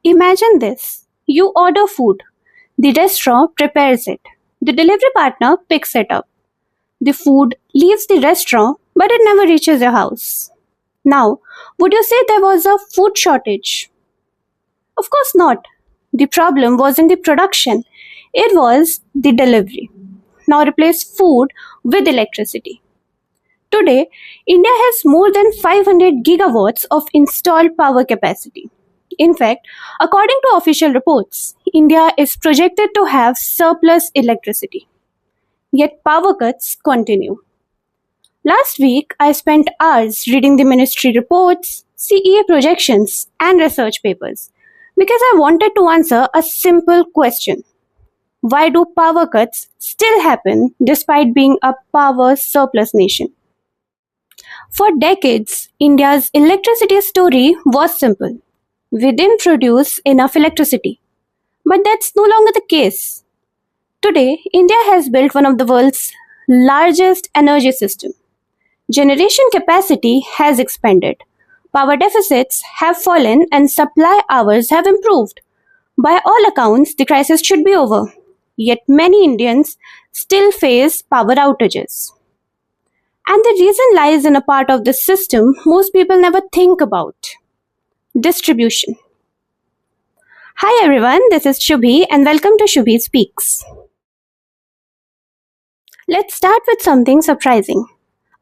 Imagine this. You order food. The restaurant prepares it. The delivery partner picks it up. The food leaves the restaurant, but it never reaches your house. Now, would you say there was a food shortage? Of course not. The problem wasn't the production, it was the delivery. Now replace food with electricity. Today, India has more than 500 gigawatts of installed power capacity. In fact, according to official reports, India is projected to have surplus electricity. Yet power cuts continue. Last week, I spent hours reading the ministry reports, CEA projections, and research papers because I wanted to answer a simple question. Why do power cuts still happen despite being a power surplus nation? For decades, India's electricity story was simple. We didn't produce enough electricity. But that's no longer the case. Today, India has built one of the world's largest energy systems. Generation capacity has expanded. Power deficits have fallen and supply hours have improved. By all accounts, the crisis should be over. Yet many Indians still face power outages. And the reason lies in a part of the system most people never think about: distribution. Hi everyone, this is Shubhi and welcome to Shubhi Speaks. Let's start with something surprising.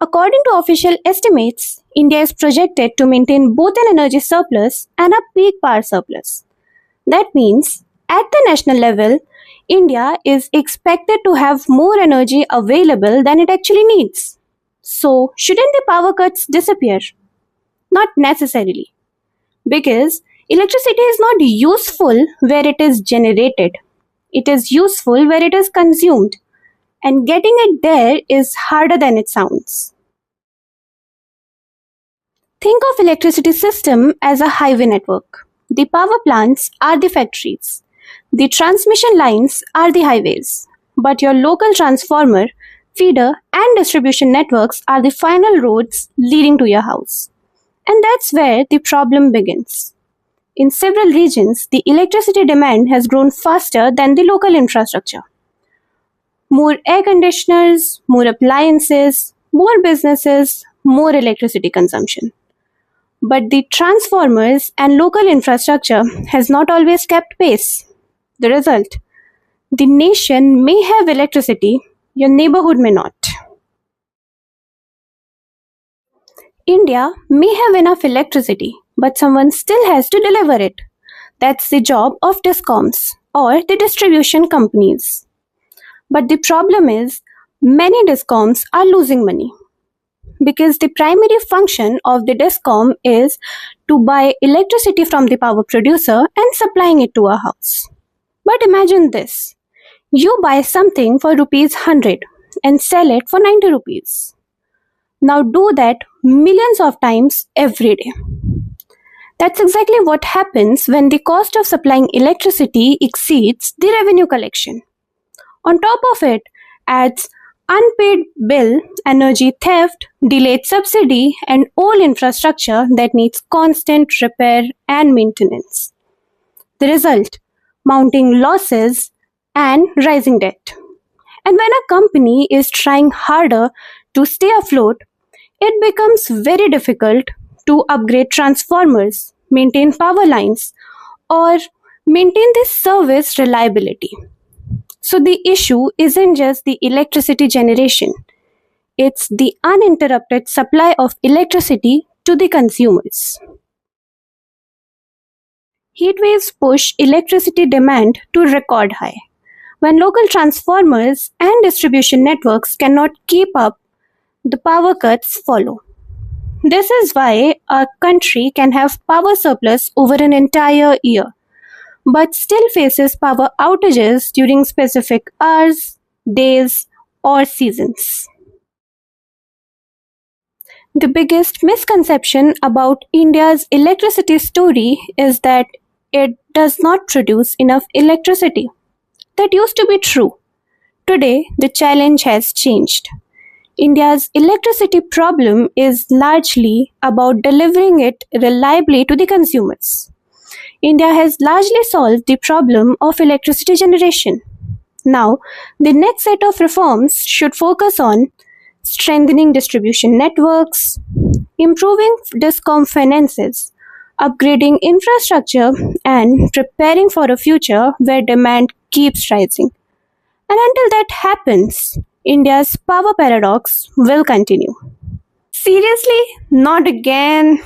According to official estimates, India is projected to maintain both an energy surplus and a peak power surplus. That means, at the national level, India is expected to have more energy available than it actually needs. So, shouldn't the power cuts disappear? Not necessarily. Because electricity is not useful where it is generated. It is useful where it is consumed. And getting it there is harder than it sounds. Think of electricity system as a highway network. The power plants are the factories. The transmission lines are the highways. But your local transformer, feeder, and distribution networks are the final roads leading to your house. And that's where the problem begins. In several regions, the electricity demand has grown faster than the local infrastructure. More air conditioners, more appliances, more businesses, more electricity consumption. But the transformers and local infrastructure has not always kept pace. The result: the nation may have electricity, your neighborhood may not. India may have enough electricity, but someone still has to deliver it. That's the job of DISCOMs or the distribution companies. But the problem is, many DISCOMs are losing money because the primary function of the DISCOM is to buy electricity from the power producer and supplying it to a house. But imagine this. You buy something for rupees 100 and sell it for 90 rupees. Now do that millions of times every day. That's exactly what happens when the cost of supplying electricity exceeds the revenue collection. On top of it, adds unpaid bill, energy theft, delayed subsidy, and old infrastructure that needs constant repair and maintenance. The result: mounting losses and rising debt. And when a company is trying harder to stay afloat, it becomes very difficult to upgrade transformers, maintain power lines, or maintain the service reliability. So the issue isn't just the electricity generation, it's the uninterrupted supply of electricity to the consumers. Heatwaves push electricity demand to record high. When local transformers and distribution networks cannot keep up, the power cuts follow. This is why a country can have power surplus over an entire year, but still faces power outages during specific hours, days, or seasons. The biggest misconception about India's electricity story is that it does not produce enough electricity. That used to be true. Today, the challenge has changed. India's electricity problem is largely about delivering it reliably to the consumers. India has largely solved the problem of electricity generation. Now, the next set of reforms should focus on strengthening distribution networks, improving DISCOM finances, upgrading infrastructure, and preparing for a future where demand keeps rising. And until that happens, India's power paradox will continue. Seriously? Not again.